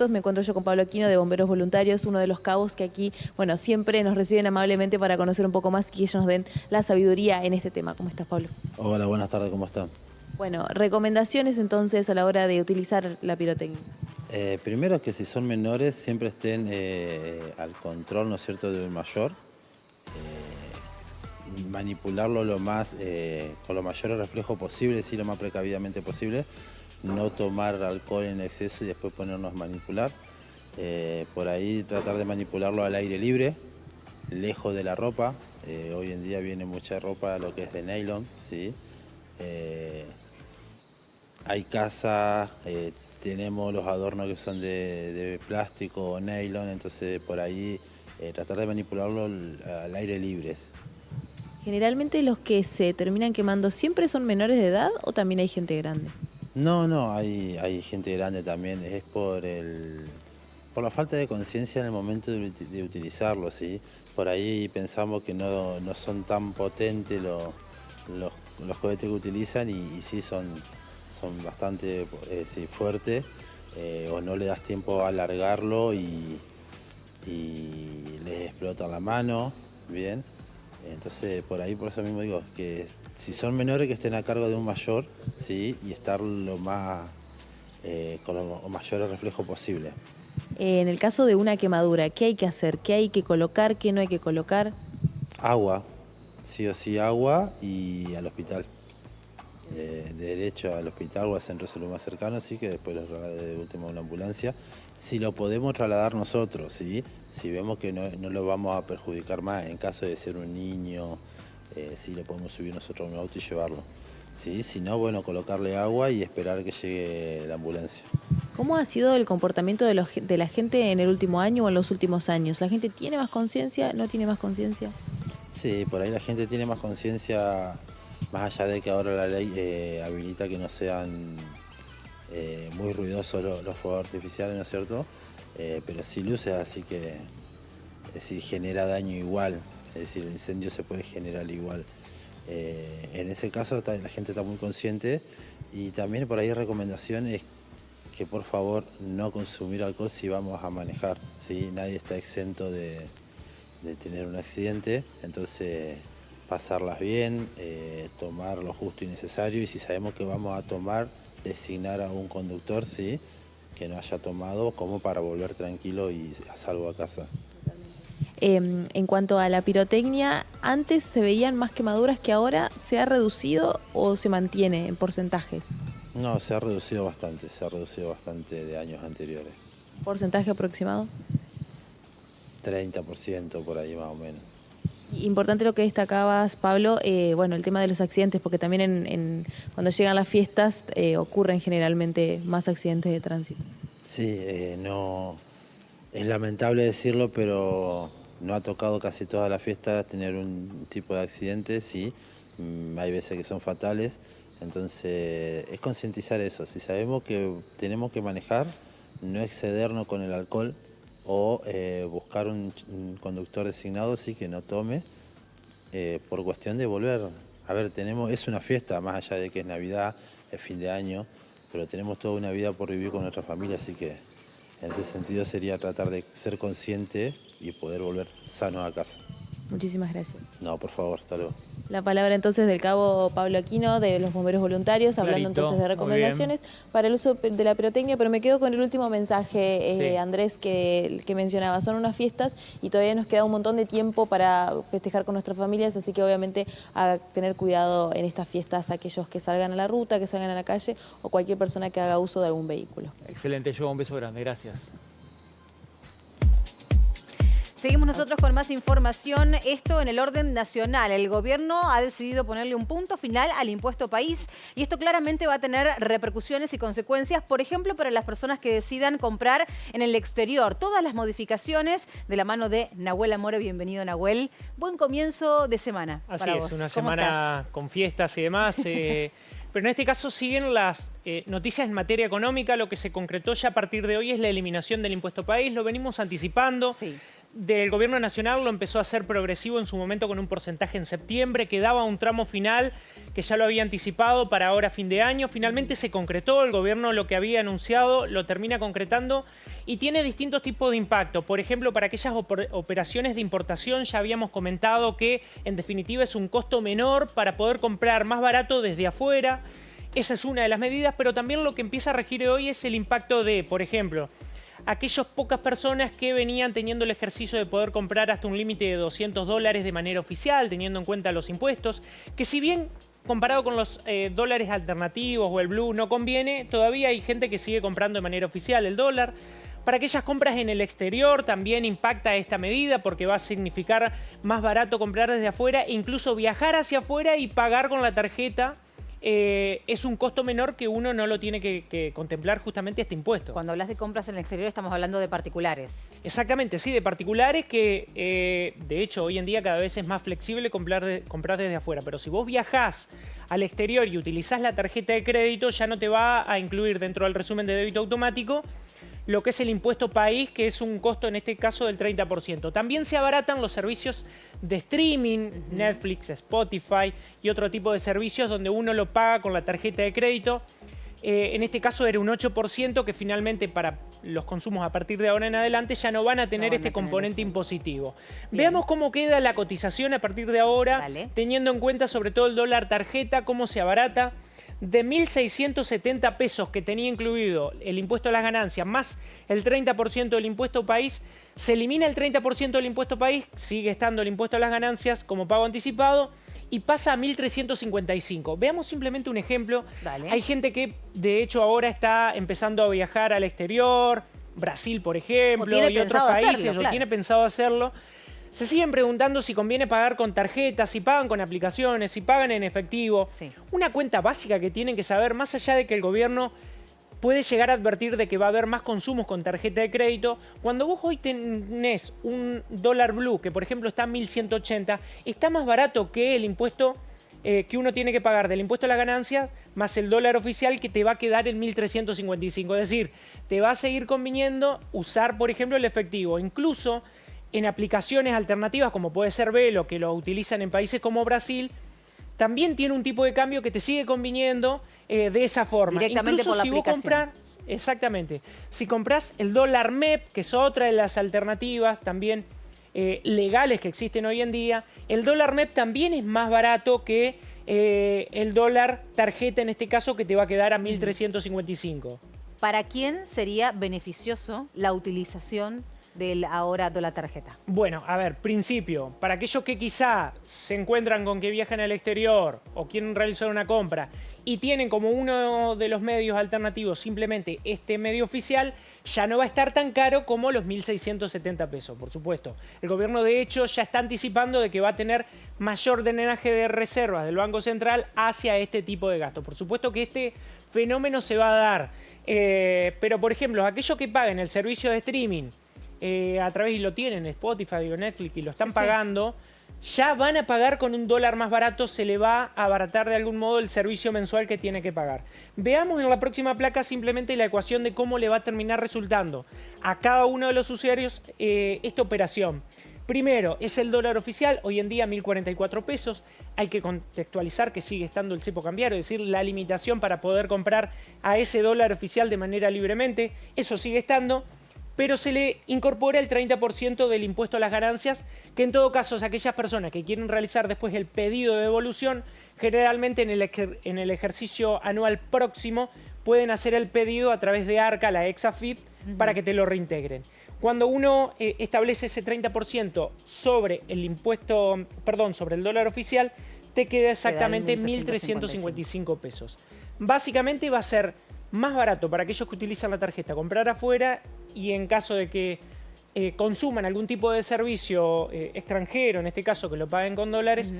Me encuentro yo con Pablo Aquino de Bomberos Voluntarios, uno de los cabos que aquí, bueno, siempre nos reciben amablemente para conocer un poco más y que ellos nos den la sabiduría en este tema. ¿Cómo estás, Pablo? Hola, buenas tardes, ¿cómo están? Bueno, recomendaciones entonces a la hora de utilizar la pirotecnia. Primero que si son menores siempre estén al control, ¿no es cierto?, de un mayor. Manipularlo con lo mayor reflejo posible, sí, lo más precavidamente posible. No tomar alcohol en exceso y después ponernos a manipular. Por ahí tratar de manipularlo al aire libre, lejos de la ropa. Hoy en día viene mucha ropa, lo que es de nylon, ¿sí? Hay casas, tenemos los adornos que son de plástico o nylon, entonces por ahí tratar de manipularlo al aire libre. Generalmente los que se terminan quemando siempre son menores de edad o también hay gente grande. No, hay gente grande también, es por la falta de conciencia en el momento de utilizarlo, ¿sí? Por ahí pensamos que no son tan potentes los cohetes que utilizan y sí son bastante sí, fuertes, o no le das tiempo a alargarlo y les explota la mano, ¿bien? Entonces por eso mismo digo que si son menores que estén a cargo de un mayor, ¿sí? Y estar con los mayores reflejos posible. En el caso de una quemadura, ¿qué hay que hacer? ¿Qué hay que colocar? ¿Qué no hay que colocar? Agua, sí o sí agua y al hospital. Derecho al hospital o al centro de salud más cercano, sí, que después lo traslade de última una ambulancia. Si lo podemos trasladar nosotros, ¿sí? Si vemos que no lo vamos a perjudicar más, en caso de ser un niño, sí lo podemos subir nosotros a un auto y llevarlo. ¿Sí? Si no, bueno, colocarle agua y esperar que llegue la ambulancia. ¿Cómo ha sido el comportamiento de la gente en el último año o en los últimos años? ¿La gente tiene más conciencia? ¿No tiene más conciencia? Sí, por ahí la gente tiene más conciencia, más allá de que ahora la ley habilita que no sean muy ruidosos los fuegos artificiales, ¿no es cierto? Pero sí luces, así que es decir, genera daño igual, es decir, el incendio se puede generar igual. En ese caso la gente está muy consciente y también por ahí recomendaciones que por favor no consumir alcohol si vamos a manejar, ¿sí? Nadie está exento de tener un accidente, entonces pasarlas bien, tomar lo justo y necesario y si sabemos que vamos a tomar, designar a un conductor, ¿sí? Que no haya tomado como para volver tranquilo y a salvo a casa. En cuanto a la pirotecnia, ¿antes se veían más quemaduras que ahora? ¿Se ha reducido o se mantiene en porcentajes? No, se ha reducido bastante de años anteriores. ¿Porcentaje aproximado? 30% por ahí más o menos. Importante lo que destacabas, Pablo, bueno, el tema de los accidentes, porque también cuando llegan las fiestas ocurren generalmente más accidentes de tránsito. Sí, no, es lamentable decirlo, pero no ha tocado casi todas las fiestas tener un tipo de accidente, sí. Hay veces que son fatales, entonces es concientizar eso. Si sabemos que tenemos que manejar, no excedernos con el alcohol o buscar un conductor designado, sí, que no tome, por cuestión de volver. A ver, es una fiesta, más allá de que es Navidad, es fin de año, pero tenemos toda una vida por vivir con nuestra familia, así que en ese sentido sería tratar de ser consciente y poder volver sanos a casa. Muchísimas gracias. No, por favor, hasta luego. La palabra entonces del cabo Pablo Aquino de los Bomberos Voluntarios, hablando Clarito, entonces de recomendaciones para el uso de la pirotecnia, pero me quedo con el último mensaje, Sí. Andrés, que mencionaba. Son unas fiestas y todavía nos queda un montón de tiempo para festejar con nuestras familias, así que obviamente a tener cuidado en estas fiestas aquellos que salgan a la ruta, que salgan a la calle o cualquier persona que haga uso de algún vehículo. Excelente, yo un beso grande, gracias. Seguimos nosotros con más información. Esto en el orden nacional. El gobierno ha decidido ponerle un punto final al impuesto país y esto claramente va a tener repercusiones y consecuencias, por ejemplo, para las personas que decidan comprar en el exterior. Todas las modificaciones de la mano de Nahuel Amore. Bienvenido, Nahuel. Buen comienzo de semana para vos. Así es, una ¿Cómo semana estás? con fiestas y demás. Pero en este caso siguen las noticias en materia económica. Lo que se concretó ya a partir de hoy es la eliminación del impuesto país. Lo venimos anticipando. Sí. del gobierno nacional lo empezó a hacer progresivo en su momento con un porcentaje en septiembre, quedaba un tramo final que ya lo había anticipado para ahora fin de año. Finalmente se concretó, el gobierno lo que había anunciado lo termina concretando y tiene distintos tipos de impacto. Por ejemplo, para aquellas operaciones de importación ya habíamos comentado que en definitiva es un costo menor para poder comprar más barato desde afuera. Esa es una de las medidas, pero también lo que empieza a regir hoy es el impacto de, por ejemplo, aquellas pocas personas que venían teniendo el ejercicio de poder comprar hasta un límite de $200 de manera oficial, teniendo en cuenta los impuestos, que si bien comparado con los dólares alternativos o el blue no conviene, todavía hay gente que sigue comprando de manera oficial el dólar. Para aquellas compras en el exterior también impacta esta medida porque va a significar más barato comprar desde afuera e incluso viajar hacia afuera y pagar con la tarjeta. Es un costo menor que uno no lo tiene que contemplar justamente este impuesto. Cuando hablas de compras en el exterior estamos hablando de particulares. Exactamente, sí, de particulares que de hecho hoy en día cada vez es más flexible comprar desde afuera. Pero si vos viajás al exterior y utilizás la tarjeta de crédito ya no te va a incluir dentro del resumen de débito automático lo que es el impuesto país, que es un costo en este caso del 30%. También se abaratan los servicios de streaming, Netflix, Spotify y otro tipo de servicios donde uno lo paga con la tarjeta de crédito. En este caso era un 8% que finalmente para los consumos a partir de ahora en adelante ya no van a tener este componente impositivo. Bien. Veamos cómo queda la cotización a partir de ahora, Dale. teniendo en cuenta sobre todo el dólar tarjeta, cómo se abarata. De 1.670 pesos que tenía incluido el impuesto a las ganancias más el 30% del impuesto país, se elimina el 30% del impuesto país, sigue estando el impuesto a las ganancias como pago anticipado y pasa a 1.355. Veamos simplemente un ejemplo. Dale. Hay gente que de hecho ahora está empezando a viajar al exterior, Brasil por ejemplo, y otros países, o tiene pensado hacerlo. Se siguen preguntando si conviene pagar con tarjetas, si pagan con aplicaciones, si pagan en efectivo. Sí. Una cuenta básica que tienen que saber, más allá de que el gobierno puede llegar a advertir de que va a haber más consumos con tarjeta de crédito, cuando vos hoy tenés un dólar blue, que por ejemplo está a 1.180, está más barato que el impuesto que uno tiene que pagar del impuesto a las ganancias, más el dólar oficial que te va a quedar en 1.355. Es decir, te va a seguir conviniendo usar, por ejemplo, el efectivo. Incluso en aplicaciones alternativas como puede ser Velo, que lo utilizan en países como Brasil, también tiene un tipo de cambio que te sigue conviniendo de esa forma. Directamente incluso por la si aplicación. vos compras, exactamente, si compras el dólar MEP, que es otra de las alternativas también legales que existen hoy en día, el dólar MEP también es más barato que el dólar tarjeta, en este caso, que te va a quedar a 1.355. ¿Para quién sería beneficioso la utilización del ahora dólar tarjeta? Bueno, a ver, principio, para aquellos que quizá se encuentran con que viajan al exterior o quieren realizar una compra y tienen como uno de los medios alternativos simplemente este medio oficial, ya no va a estar tan caro como los 1.670 pesos, por supuesto. El gobierno, de hecho, ya está anticipando de que va a tener mayor drenaje de reservas del Banco Central hacia este tipo de gastos. Por supuesto que este fenómeno se va a dar, pero, por ejemplo, aquellos que paguen el servicio de streaming a través, y lo tienen, Spotify o Netflix, y lo están pagando, ya van a pagar con un dólar más barato, se le va a abaratar de algún modo el servicio mensual que tiene que pagar. Veamos en la próxima placa simplemente la ecuación de cómo le va a terminar resultando a cada uno de los usuarios esta operación. Primero, es el dólar oficial, hoy en día 1.044 pesos. Hay que contextualizar que sigue estando el cepo cambiario, es decir, la limitación para poder comprar a ese dólar oficial de manera libremente, eso sigue estando, pero se le incorpora el 30% del impuesto a las ganancias, que en todo caso es aquellas personas que quieren realizar después el pedido de devolución, generalmente en el ejercicio anual próximo, pueden hacer el pedido a través de ARCA, la ExaFIP, para que te lo reintegren. Cuando uno establece ese 30% sobre el impuesto, perdón, sobre el dólar oficial, te queda exactamente 1.355 pesos. Básicamente va a ser más barato para aquellos que utilizan la tarjeta comprar afuera, y en caso de que consuman algún tipo de servicio extranjero, en este caso que lo paguen con dólares,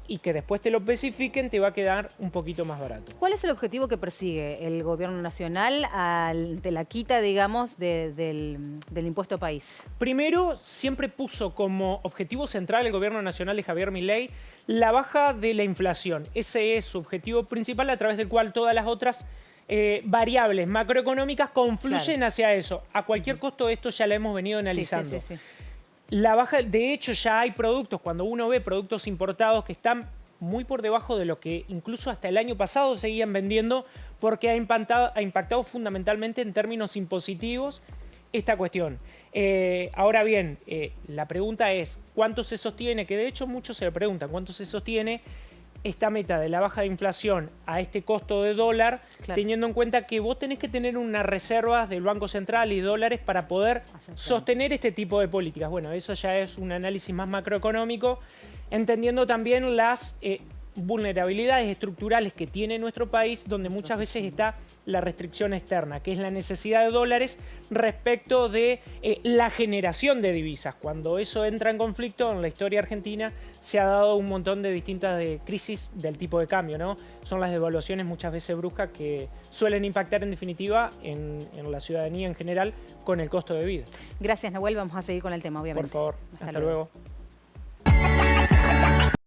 y que después te lo especifiquen, te va a quedar un poquito más barato. ¿Cuál es el objetivo que persigue el gobierno nacional de la quita, digamos, del impuesto país? Primero, siempre puso como objetivo central el gobierno nacional de Javier Milei la baja de la inflación. Ese es su objetivo principal, a través del cual todas las otras variables macroeconómicas confluyen hacia eso. A cualquier costo esto ya lo hemos venido analizando. La baja, de hecho, ya hay productos, cuando uno ve productos importados que están muy por debajo de lo que incluso hasta el año pasado seguían vendiendo, porque ha impactado fundamentalmente en términos impositivos esta cuestión. Ahora bien, la pregunta es, ¿cuánto se sostiene? Que de hecho muchos se lo preguntan, ¿cuánto se sostiene esta meta de la baja de inflación a este costo de dólar, claro, teniendo en cuenta que vos tenés que tener unas reservas del Banco Central y dólares para poder sostener este tipo de políticas? Bueno, eso ya es un análisis más macroeconómico, entendiendo también las vulnerabilidades estructurales que tiene nuestro país, donde muchas veces está la restricción externa, que es la necesidad de dólares respecto de la generación de divisas. Cuando eso entra en conflicto, en la historia argentina se ha dado un montón de distintas crisis del tipo de cambio, ¿no? Son las devaluaciones muchas veces bruscas que suelen impactar en definitiva en la ciudadanía en general con el costo de vida. Gracias, Nahuel. Vamos a seguir con el tema, obviamente. Por favor, hasta luego.